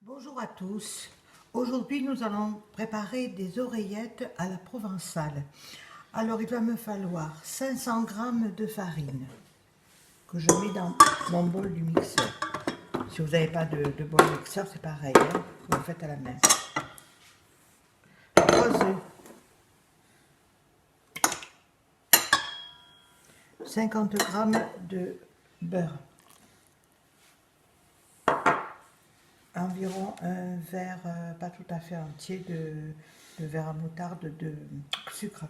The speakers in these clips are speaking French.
Bonjour à tous. Aujourd'hui, nous allons préparer des oreillettes à la provençale. Alors, il va me falloir 500 g de farine que je mets dans mon bol du mixeur. Si vous n'avez pas de bol mixeur, c'est pareil, hein, vous le faites à la main. 3 œufs, 50 g de beurre, environ un verre, pas tout à fait entier, de verre à moutarde de sucre,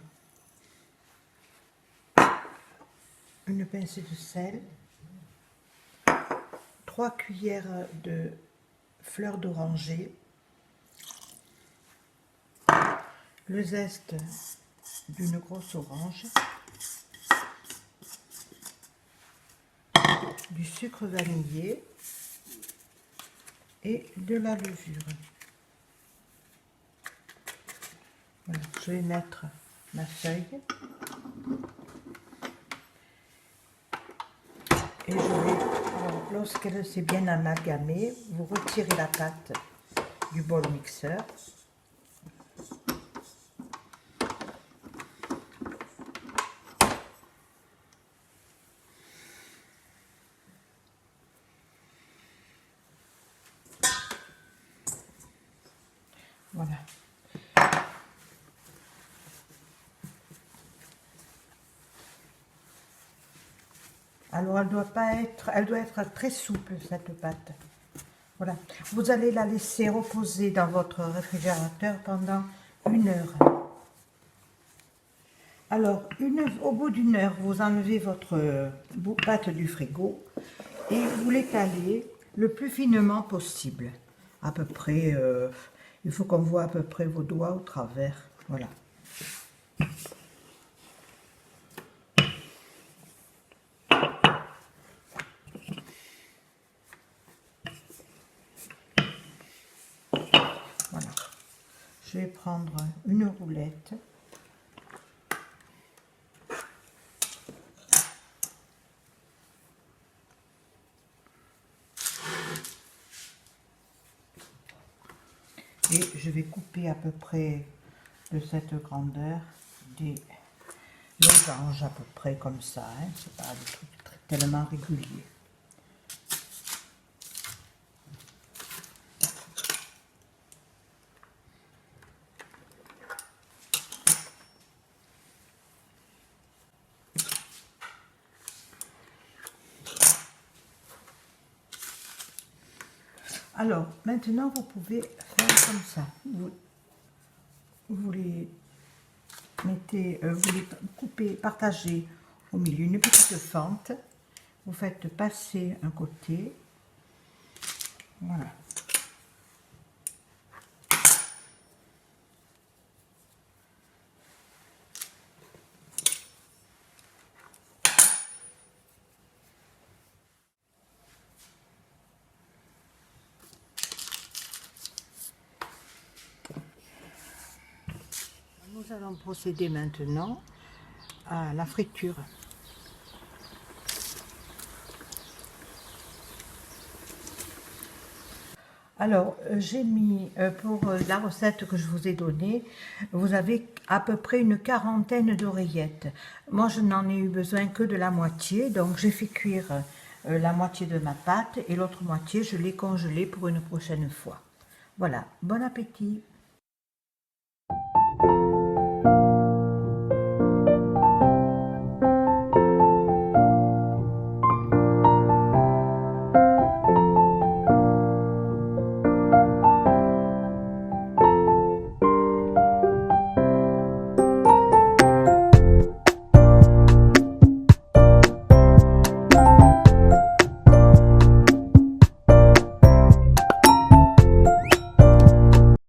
une pincée de sel, 3 cuillères de fleur d'oranger, le zeste d'une grosse orange, du sucre vanillé et de la levure. Voilà, je vais mettre ma feuille et je vais, lorsqu'elle s'est bien amalgamée, vous retirez la pâte du bol mixeur. Voilà. Alors elle doit être très souple, cette pâte. Voilà. Vous allez la laisser reposer dans votre réfrigérateur pendant 1 heure. Alors, au bout d'1 heure, vous enlevez votre pâte du frigo et vous l'étalez le plus finement possible. À peu près, il faut qu'on voit à peu près vos doigts au travers. Voilà. Voilà. Je vais prendre une roulette. Et je vais couper à peu près de cette grandeur des losanges à peu près comme ça, hein. C'est pas des trucs tellement réguliers. Alors, maintenant, vous pouvez faire comme ça. Vous les mettez, vous les coupez, partagez au milieu une petite fente. Vous faites passer un côté. Voilà. Nous allons procéder maintenant à la friture. Alors, j'ai mis, pour la recette que je vous ai donnée, vous avez à peu près une 40aine d'oreillettes. Moi, je n'en ai eu besoin que de la moitié, donc j'ai fait cuire la moitié de ma pâte et l'autre moitié, je l'ai congelée pour une prochaine fois. Voilà, bon appétit!